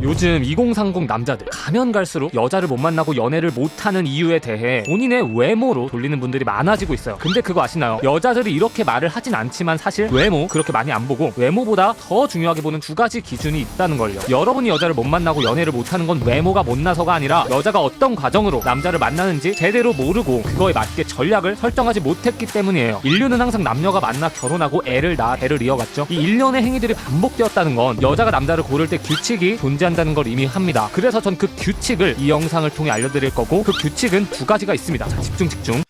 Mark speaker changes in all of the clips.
Speaker 1: 요즘 2030 남자들 가면 갈수록 여자를 못 만나고 연애를 못하는 이유에 대해 본인의 외모로 돌리는 분들이 많아지고 있어요. 근데 그거 아시나요? 여자들이 이렇게 말을 하진 않지만 사실 외모 그렇게 많이 안 보고 외모보다 더 중요하게 보는 두 가지 기준이 있다는 걸요. 여러분이 여자를 못 만나고 연애를 못하는 건 외모가 못나서가 아니라 여자가 어떤 과정으로 남자를 만나는지 제대로 모르고 그거에 맞게 전략을 설정하지 못했기 때문이에요. 인류는 항상 남녀가 만나 결혼하고 애를 낳아 대를 이어갔죠. 이 일련의 행위들이 반복되었다는 건 여자가 남자를 고를 때 규칙이 존재한다는 걸 의미합니다. 그래서 전 그 규칙을 이 영상을 통해 알려드릴 거고, 그 규칙은 두 가지가 있습니다. 자, 집중.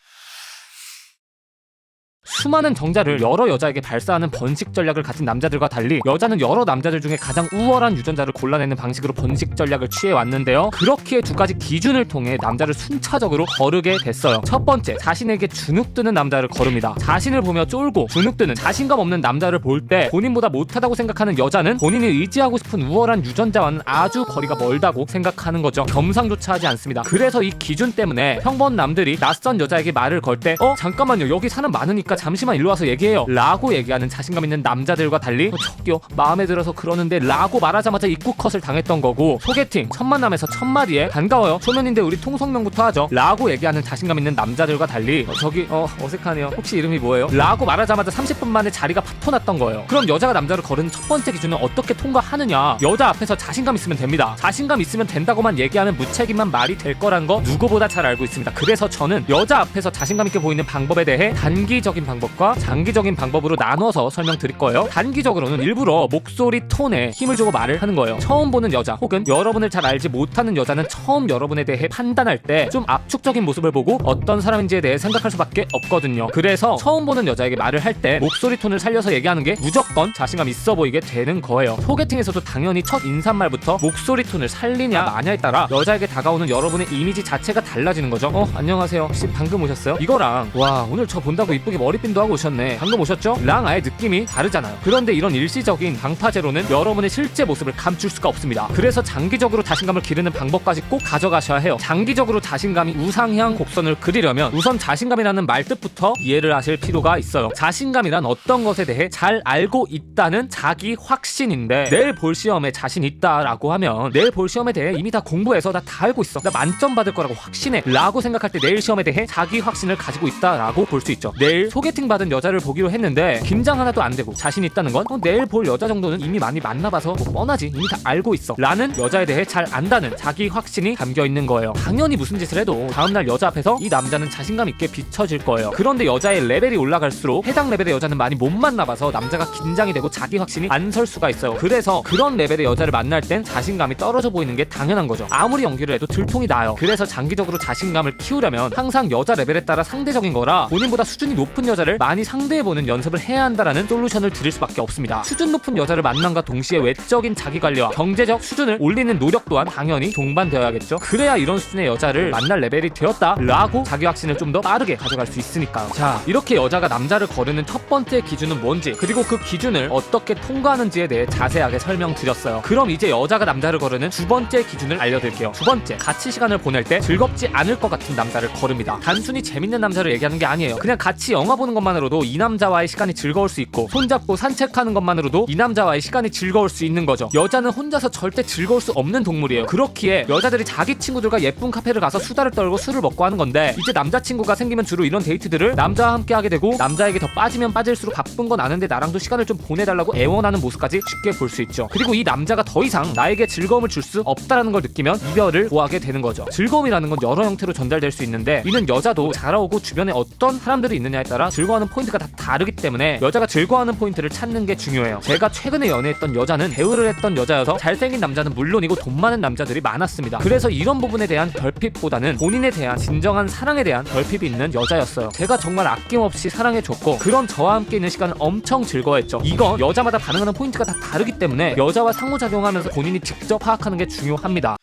Speaker 1: 수많은 정자를 여러 여자에게 발사하는 번식 전략을 가진 남자들과 달리 여자는 여러 남자들 중에 가장 우월한 유전자를 골라내는 방식으로 번식 전략을 취해왔는데요. 그렇기에 두 가지 기준을 통해 남자를 순차적으로 거르게 됐어요. 첫 번째, 자신에게 주눅드는 남자를 거릅니다. 자신을 보며 쫄고 주눅드는 자신감 없는 남자를 볼 때 본인보다 못하다고 생각하는 여자는 본인이 의지하고 싶은 우월한 유전자와는 아주 거리가 멀다고 생각하는 거죠. 겸상조차 하지 않습니다. 그래서 이 기준 때문에 평범 남들이 낯선 여자에게 말을 걸 때 잠깐만요, 여기 사람 많으니까 잠시만 일로 와서 얘기해요 라고 얘기하는 자신감 있는 남자들과 달리 저기요, 마음에 들어서 그러는데 라고 말하자마자 입구 컷을 당했던 거고, 소개팅 첫 만남에서 첫 마디에 반가워요, 초면인데 우리 통성명부터 하죠 라고 얘기하는 자신감 있는 남자들과 달리 저기 어색하네요, 혹시 이름이 뭐예요? 라고 말하자마자 30분 만에 자리가 파토났던 거예요. 그럼 여자가 남자를 거르는 첫 번째 기준은 어떻게 통과하느냐? 여자 앞에서 자신감 있으면 됩니다. 자신감 있으면 된다고만 얘기하면 무책임한 말이 될 거란 거 누구보다 잘 알고 있습니다. 그래서 저는 여자 앞에서 자신감 있게 보이는 방법에 대해 단기적인 방법과 장기적인 방법으로 나눠서 설명드릴 거예요. 단기적으로는 일부러 목소리 톤에 힘을 주고 말을 하는 거예요. 처음 보는 여자 혹은 여러분을 잘 알지 못하는 여자는 처음 여러분에 대해 판단할 때 좀 압축적인 모습을 보고 어떤 사람인지에 대해 생각할 수밖에 없거든요. 그래서 처음 보는 여자에게 말을 할 때 목소리 톤을 살려서 얘기하는 게 무조건 자신감 있어 보이게 되는 거예요. 소개팅에서도 당연히 첫 인사말부터 목소리 톤을 살리냐 마냐에 따라 여자에게 다가오는 여러분의 이미지 자체가 달라지는 거죠. 안녕하세요, 혹시 방금 오셨어요? 이거랑 와, 오늘 저 본다고 이쁘게 머리핀도 하고 오셨네, 방금 오셨죠? 랑 아예 느낌이 다르잖아요. 그런데 이런 일시적인 방파제로는 여러분의 실제 모습을 감출 수가 없습니다. 그래서 장기적으로 자신감을 기르는 방법까지 꼭 가져가셔야 해요. 장기적으로 자신감이 우상향 곡선을 그리려면 우선 자신감이라는 말 뜻부터 이해를 하실 필요가 있어요. 자신감이란 어떤 것에 대해 잘 알고 있다는 자기 확신인데, 내일 볼 시험에 자신 있다라고 하면 내일 볼 시험에 대해 이미 다 공부해서 나 다 알고 있어, 나 만점 받을 거라고 확신해 라고 생각할 때 내일 시험에 대해 자기 확신을 가지고 있다라고 볼 수 있죠. 내일 소개팅 받은 여자를 보기로 했는데 긴장 하나도 안 되고 자신 있다는 건 내일 볼 여자 정도는 이미 많이 만나봐서 뭐 뻔하지, 이미 다 알고 있어 라는 여자에 대해 잘 안다는 자기 확신이 담겨 있는 거예요. 당연히 무슨 짓을 해도 다음날 여자 앞에서 이 남자는 자신감 있게 비춰질 거예요. 그런데 여자의 레벨이 올라갈수록 해당 레벨의 여자는 많이 못 만나봐서 남자가 긴장이 되고 자기 확신이 안 설 수가 있어요. 그래서 그런 레벨의 여자를 만날 땐 자신감이 떨어져 보이는 게 당연한 거죠. 아무리 연기를 해도 들통이 나요. 그래서 장기적으로 자신감을 키우려면 항상 여자 레벨에 따라 상대적인 거라 본인보다 수준이 높은 여자를 많이 상대해보는 연습을 해야 한다라는 솔루션을 드릴 수밖에 없습니다. 수준 높은 여자를 만남과 동시에 외적인 자기관리와 경제적 수준을 올리는 노력 또한 당연히 동반되어야겠죠. 그래야 이런 수준의 여자를 만날 레벨이 되었다 라고 자기 확신을 좀 더 빠르게 가져갈 수 있으니까요. 자, 이렇게 여자가 남자를 거르는 첫 번째 기준은 뭔지, 그리고 그 기준을 어떻게 통과하는지에 대해 자세하게 설명드렸어요. 그럼 이제 여자가 남자를 거르는 두 번째 기준을 알려드릴게요. 두 번째, 같이 시간을 보낼 때 즐겁지 않을 것 같은 남자를 거릅니다. 단순히 재밌는 남자를 얘기하는 게 아니에요. 그냥 같이 영화 보는 것만으로도 이 남자와의 시간이 즐거울 수 있고, 손잡고 산책하는 것만으로도 이 남자와의 시간이 즐거울 수 있는 거죠. 여자는 혼자서 절대 즐거울 수 없는 동물이에요. 그렇기에 여자들이 자기 친구들과 예쁜 카페를 가서 수다를 떨고 술을 먹고 하는 건데, 이제 남자친구가 생기면 주로 이런 데이트들을 남자와 함께 하게 되고, 남자에게 더 빠지면 빠질수록 바쁜 건 아는데 나랑도 시간을 좀 보내달라고 애원하는 모습까지 쉽게 볼 수 있죠. 그리고 이 남자가 더 이상 나에게 즐거움을 줄 수 없다라는 걸 느끼면 이별을 고하게 되는 거죠. 즐거움이라는 건 여러 형태로 전달될 수 있는데, 이는 여자도 자라오고 주변에 어떤 사람들이 있느냐에 따라 즐거워하는 포인트가 다 다르기 때문에 여자가 즐거워하는 포인트를 찾는 게 중요해요. 제가 최근에 연애했던 여자는 배우를 했던 여자여서 잘생긴 남자는 물론이고 돈 많은 남자들이 많았습니다. 그래서 이런 부분에 대한 결핍보다는 본인에 대한 진정한 사랑에 대한 결핍이 있는 여자였어요. 제가 정말 아낌없이 사랑해줬고, 그런 저와 함께 있는 시간은 엄청 즐거워했죠. 이건 여자마다 반응하는 포인트가 다 다르기 때문에 여자와 상호작용하면서 본인이 직접 파악하는 게 중요합니다.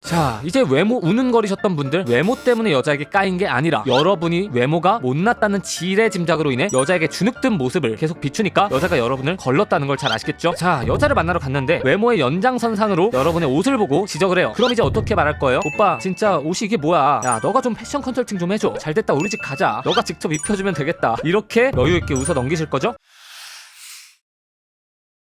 Speaker 1: 자, 이제 외모 우는거리셨던 분들, 외모 때문에 여자에게 까인 게 아니라 여러분이 외모가 못났다는 지레 짐작으로 인해 여자에게 주눅든 모습을 계속 비추니까 여자가 여러분을 걸렀다는 걸 잘 아시겠죠? 자, 여자를 만나러 갔는데 외모의 연장선상으로 여러분의 옷을 보고 지적을 해요. 그럼 이제 어떻게 말할 거예요? 오빠, 진짜 옷이 이게 뭐야? 야, 너가 좀 패션 컨설팅 좀 해줘. 잘됐다, 우리 집 가자. 너가 직접 입혀주면 되겠다. 이렇게 여유있게 웃어 넘기실 거죠?